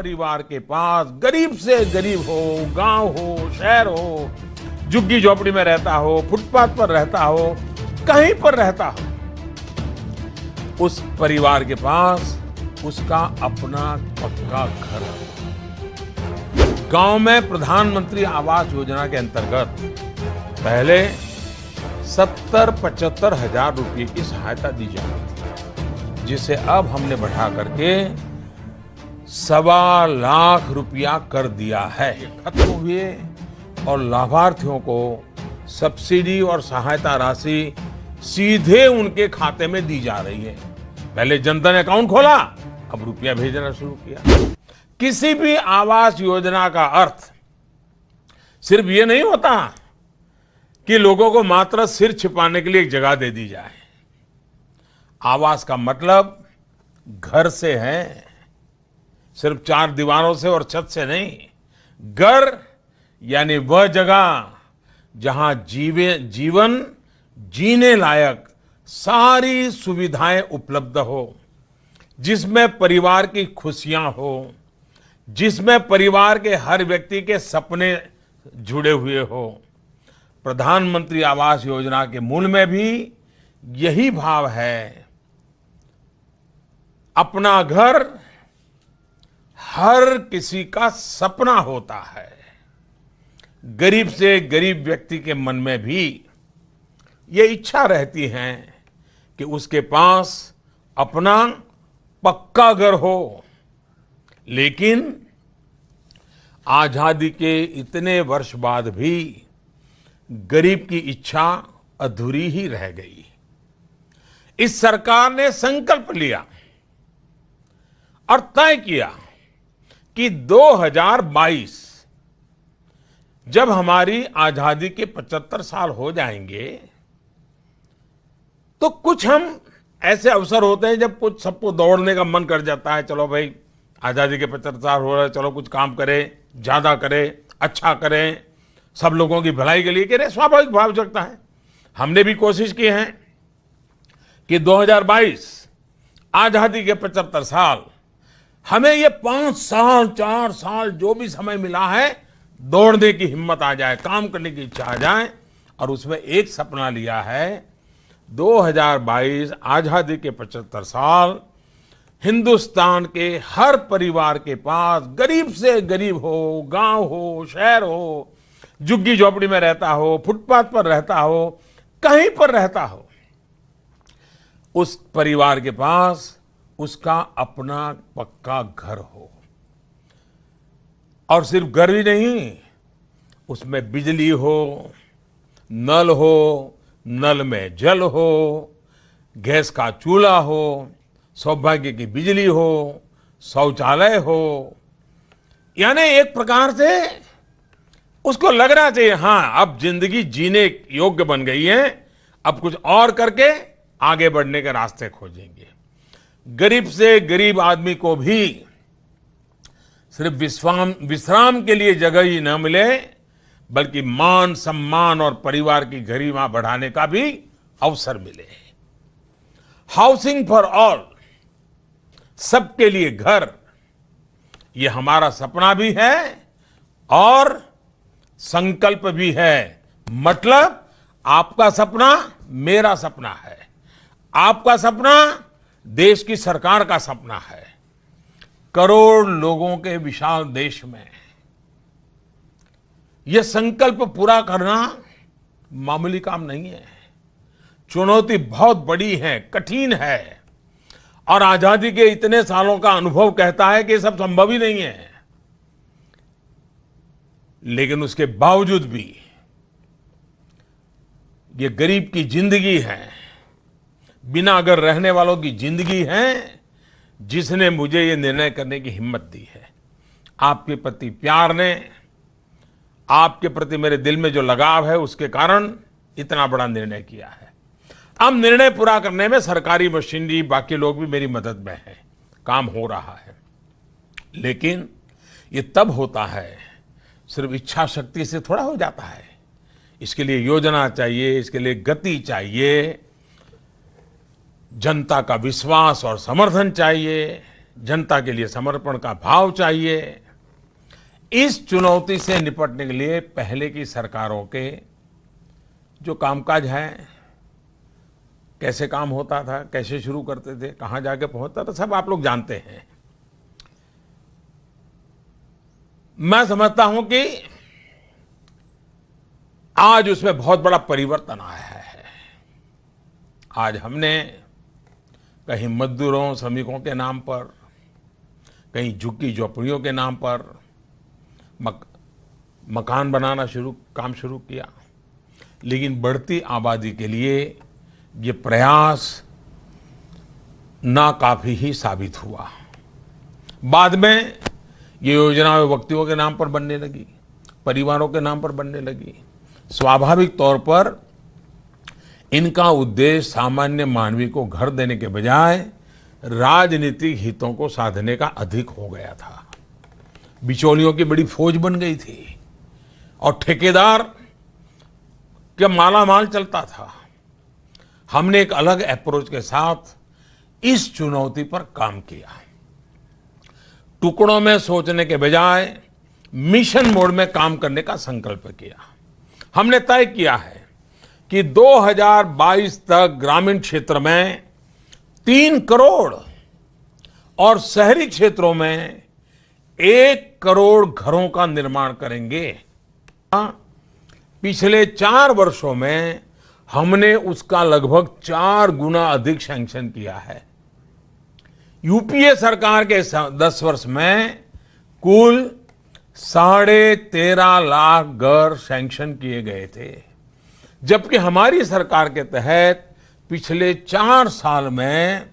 परिवार के पास, गरीब से गरीब हो, गांव हो, शहर हो, झुग्गी झोपड़ी में रहता हो, फुटपाथ पर रहता हो, कहीं पर रहता हो, उस परिवार के पास उसका अपना पक्का घर हो। गांव में प्रधानमंत्री आवास योजना के अंतर्गत पहले 70-75 हजार रुपए की सहायता दी जाती थी, जिसे अब हमने बढ़ा करके 1.25 लाख रुपया कर दिया है। खत्म हुए और लाभार्थियों को सब्सिडी और सहायता राशि सीधे उनके खाते में दी जा रही है। पहले जनधन अकाउंट खोला, अब रुपया भेजना शुरू किया। किसी भी आवास योजना का अर्थ सिर्फ ये नहीं होता कि लोगों को मात्र सिर छिपाने के लिए एक जगह दे दी जाए। आवास का मतलब घर से है, सिर्फ 4 दीवारों से और छत से नहीं। घर यानी वह जगह जहां जीवन जीने लायक सारी सुविधाएं उपलब्ध हो, जिसमें परिवार की खुशियां हो, जिसमें परिवार के हर व्यक्ति के सपने जुड़े हुए हो। प्रधानमंत्री आवास योजना के मूल में भी यही भाव है। अपना घर हर किसी का सपना होता है। गरीब से गरीब व्यक्ति के मन में भी ये इच्छा रहती है कि उसके पास अपना पक्का घर हो। लेकिन आजादी के इतने वर्ष बाद भी गरीब की इच्छा अधूरी ही रह गई। इस सरकार ने संकल्प लिया और तय किया कि 2022 जब हमारी आजादी के 75 साल हो जाएंगे तो कुछ हम ऐसे अवसर होते हैं जब कुछ सबको दौड़ने का मन कर जाता है। चलो भाई, आजादी के 75 साल हो रहे, चलो कुछ काम करें, ज्यादा करें, अच्छा करें, सब लोगों की भलाई के लिए करें। स्वाभाविक भाव जगता है। हमने भी कोशिश की है कि 2022 आजादी के 75 साल, हमें ये 5 साल 4 साल जो भी समय मिला है, दौड़ने की हिम्मत आ जाए, काम करने की इच्छा आ जाए। और उसमें एक सपना लिया है, 2022 आजादी के 75 साल, हिंदुस्तान के हर परिवार के पास, गरीब से गरीब हो, गांव हो, शहर हो, झुग्गी झोपड़ी में रहता हो, फुटपाथ पर रहता हो, कहीं पर रहता हो, उस परिवार के पास उसका अपना पक्का घर हो। और सिर्फ घर ही नहीं, उसमें बिजली हो, नल हो, नल में जल हो, गैस का चूल्हा हो, सौभाग्य की बिजली हो, शौचालय हो। यानी एक प्रकार से उसको लगना चाहिए, हाँ अब जिंदगी जीने योग्य बन गई है, अब कुछ और करके आगे बढ़ने के रास्ते खोजेंगे। गरीब से गरीब आदमी को भी सिर्फ विश्राम के लिए जगह ही न मिले, बल्कि मान सम्मान और परिवार की गरिमा बढ़ाने का भी अवसर मिले। हाउसिंग फॉर ऑल, सबके लिए घर, ये हमारा सपना भी है और संकल्प भी है। मतलब आपका सपना मेरा सपना है, आपका सपना देश की सरकार का सपना है। करोड़ लोगों के विशाल देश में यह संकल्प पूरा करना मामूली काम नहीं है। चुनौती बहुत बड़ी है, कठिन है, और आजादी के इतने सालों का अनुभव कहता है कि सब संभव ही नहीं है। लेकिन उसके बावजूद भी ये गरीब की जिंदगी है, बिना घर रहने वालों की जिंदगी है, जिसने मुझे ये निर्णय करने की हिम्मत दी है। आपके प्रति प्यार ने, आपके प्रति मेरे दिल में जो लगाव है, उसके कारण इतना बड़ा निर्णय किया है। अब निर्णय पूरा करने में सरकारी मशीनरी, बाकी लोग भी मेरी मदद में हैं, काम हो रहा है। लेकिन ये तब होता है, सिर्फ इच्छा शक्ति से थोड़ा हो जाता है। इसके लिए योजना चाहिए, इसके लिए गति चाहिए, जनता का विश्वास और समर्थन चाहिए, जनता के लिए समर्पण का भाव चाहिए। इस चुनौती से निपटने के लिए पहले की सरकारों के जो कामकाज है, कैसे काम होता था, कैसे शुरू करते थे, कहां जाके पहुंचता था, सब आप लोग जानते हैं। मैं समझता हूं कि आज उसमें बहुत बड़ा परिवर्तन आया है। आज हमने कहीं मजदूरों, श्रमिकों के नाम पर, कहीं झुग्गी झोपड़ियों के नाम पर मकान बनाना काम शुरू किया। लेकिन बढ़ती आबादी के लिए ये प्रयास नाकाफी ही साबित हुआ। बाद में ये योजनाएं व्यक्तियों के नाम पर बनने लगी, परिवारों के नाम पर बनने लगी। स्वाभाविक तौर पर इनका उद्देश्य सामान्य मानवी को घर देने के बजाय राजनीतिक हितों को साधने का अधिक हो गया था। बिचौलियों की बड़ी फौज बन गई थी और ठेकेदार के मालामाल चलता था। हमने एक अलग अप्रोच के साथ इस चुनौती पर काम किया। टुकड़ों में सोचने के बजाय मिशन मोड में काम करने का संकल्प किया। हमने तय किया है कि 2022 तक ग्रामीण क्षेत्र में 3 करोड़ और शहरी क्षेत्रों में 1 करोड़ घरों का निर्माण करेंगे। पिछले 4 वर्षों में हमने उसका लगभग 4 गुना अधिक सैंक्शन किया है। यूपीए सरकार के 10 वर्ष में कुल 13.5 लाख घर सैंक्शन किए गए थे, जबकि हमारी सरकार के तहत पिछले 4 साल में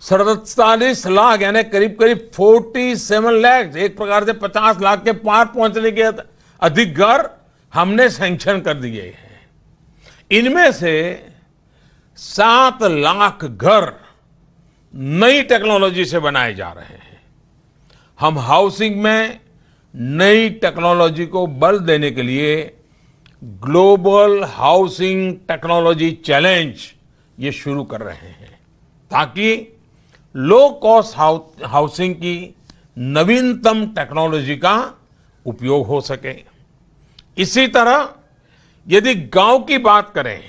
47 लाख यानी करीब करीब 47 लाख, एक प्रकार से 50 लाख के पार पहुंचने के अधिक घर हमने सैंक्शन कर दिए हैं। इनमें से 7 लाख घर नई टेक्नोलॉजी से बनाए जा रहे हैं। हम हाउसिंग में नई टेक्नोलॉजी को बल देने के लिए ग्लोबल हाउसिंग टेक्नोलॉजी चैलेंज ये शुरू कर रहे हैं, ताकि लो कॉस्ट हाउसिंग की नवीनतम टेक्नोलॉजी का उपयोग हो सके। इसी तरह यदि गांव की बात करें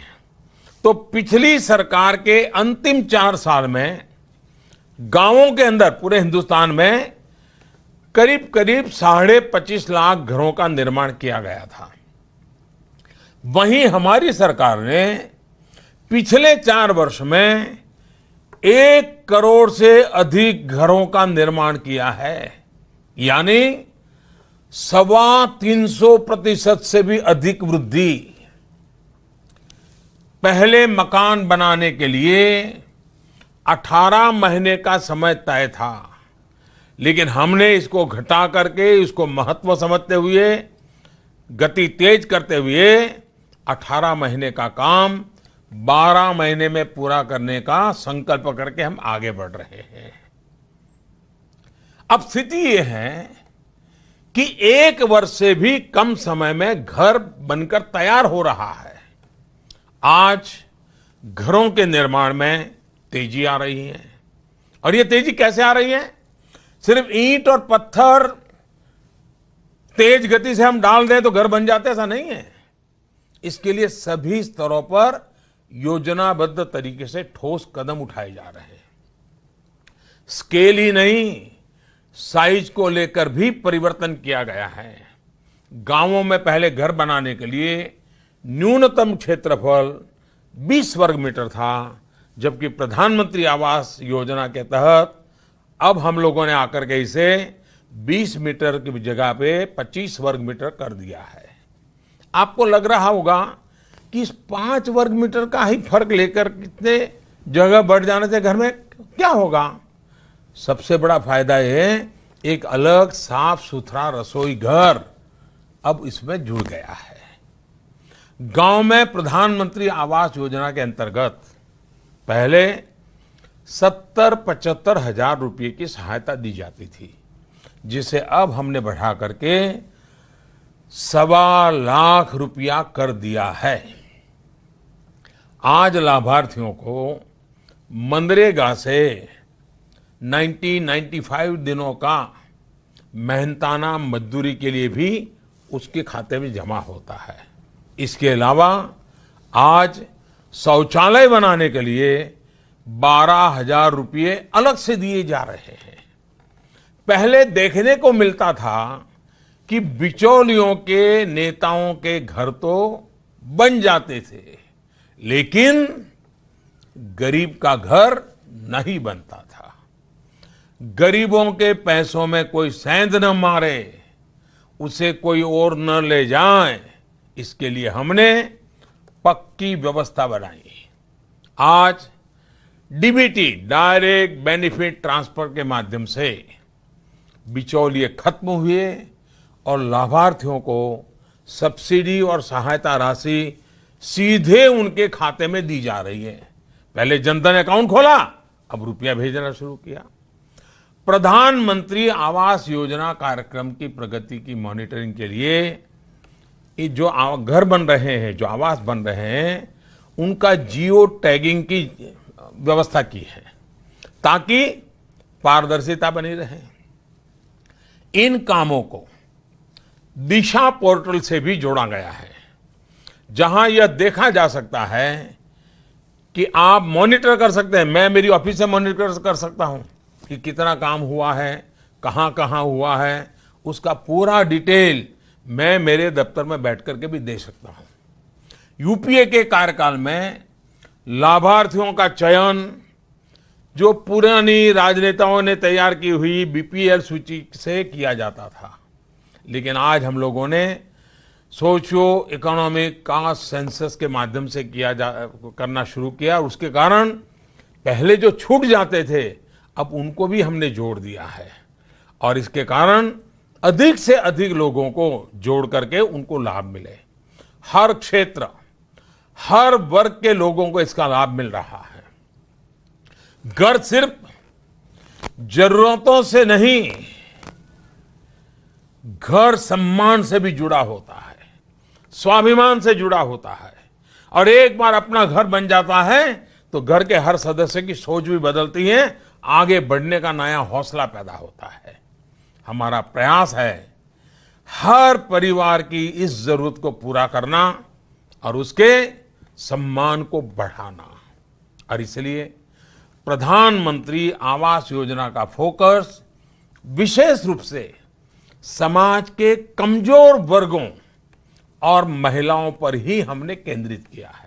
तो पिछली सरकार के अंतिम 4 साल में गांवों के अंदर पूरे हिंदुस्तान में करीब करीब 25.5 लाख घरों का निर्माण किया गया था। वहीं हमारी सरकार ने पिछले 4 वर्ष में 1 करोड़ से अधिक घरों का निर्माण किया है, यानी 325% से भी अधिक वृद्धि। पहले मकान बनाने के लिए 18 महीने का समय तय था, लेकिन हमने इसको घटा करके, इसको महत्व समझते हुए, गति तेज करते हुए 18 महीने का काम 12 महीने में पूरा करने का संकल्प करके हम आगे बढ़ रहे हैं। अब स्थिति ये है कि 1 वर्ष से भी कम समय में घर बनकर तैयार हो रहा है। आज घरों के निर्माण में तेजी आ रही है। और ये तेजी कैसे आ रही है? सिर्फ ईंट और पत्थर तेज गति से हम डाल दें तो घर बन जाते, ऐसा नहीं है। इसके लिए सभी स्तरों पर योजनाबद्ध तरीके से ठोस कदम उठाए जा रहे हैं। स्केल ही नहीं, साइज को लेकर भी परिवर्तन किया गया है। गांवों में पहले घर बनाने के लिए न्यूनतम क्षेत्रफल 20 वर्ग मीटर था, जबकि प्रधानमंत्री आवास योजना के तहत अब हम लोगों ने आकर के इसे 20 मीटर की जगह पे 25 वर्ग मीटर कर दिया है। आपको लग रहा होगा कि इस 5 वर्ग मीटर का ही फर्क लेकर कितने जगह बढ़ जाने से घर में क्या होगा? सबसे बड़ा फायदा ये, एक अलग साफ सुथरा रसोई घर अब इसमें जुड़ गया है। गांव में प्रधानमंत्री आवास योजना के अंतर्गत पहले 70-75 हजार रुपये की सहायता दी जाती थी, जिसे अब हमने बढ़ा करके 1.25 लाख रुपया कर दिया है। आज लाभार्थियों को मनरेगा से 90-95 दिनों का मेहनताना मजदूरी के लिए भी उसके खाते में जमा होता है। इसके अलावा आज शौचालय बनाने के लिए 12,000 रुपये अलग से दिए जा रहे हैं। पहले देखने को मिलता था कि बिचौलियों के नेताओं के घर तो बन जाते थे, लेकिन गरीब का घर नहीं बनता था। गरीबों के पैसों में कोई सेंध न मारे, उसे कोई और न ले जाए, इसके लिए हमने पक्की व्यवस्था बनाई। आज डीबीटी, डायरेक्ट बेनिफिट ट्रांसफर के माध्यम से बिचौलिए खत्म हुए और लाभार्थियों को सब्सिडी और सहायता राशि सीधे उनके खाते में दी जा रही है। पहले जनधन अकाउंट खोला, अब रुपया भेजना शुरू किया। प्रधानमंत्री आवास योजना कार्यक्रम की प्रगति की मॉनिटरिंग के लिए ये जो घर बन रहे हैं, जो आवास बन रहे हैं, उनका जियो टैगिंग की व्यवस्था की है ताकि पारदर्शिता बनी रहे। इन कामों को दिशा पोर्टल से भी जोड़ा गया है, जहां यह देखा जा सकता है कि आप मॉनिटर कर सकते हैं। मैं मेरी ऑफिस से मॉनिटर कर सकता हूं कि कितना काम हुआ है, कहां कहां हुआ है, उसका पूरा डिटेल मैं मेरे दफ्तर में बैठ करके भी दे सकता हूं। यूपीए के कार्यकाल में लाभार्थियों का चयन जो पुरानी राजनेताओं ने तैयार की हुई बीपीएल सूची से किया जाता था, लेकिन आज हम लोगों ने सोशियो इकोनॉमिक कास्ट सेंसस के माध्यम से करना शुरू किया। उसके कारण पहले जो छूट जाते थे, अब उनको भी हमने जोड़ दिया है और इसके कारण अधिक से अधिक लोगों को जोड़ करके उनको लाभ मिले। हर क्षेत्र, हर वर्ग के लोगों को इसका लाभ मिल रहा है। घर सिर्फ जरूरतों से नहीं, घर सम्मान से भी जुड़ा होता है, स्वाभिमान से जुड़ा होता है। और एक बार अपना घर बन जाता है तो घर के हर सदस्य की सोच भी बदलती है, आगे बढ़ने का नया हौसला पैदा होता है। हमारा प्रयास है हर परिवार की इस जरूरत को पूरा करना और उसके सम्मान को बढ़ाना। और इसलिए प्रधानमंत्री आवास योजना का फोकस विशेष रूप से समाज के कमजोर वर्गों और महिलाओं पर ही हमने केंद्रित किया है।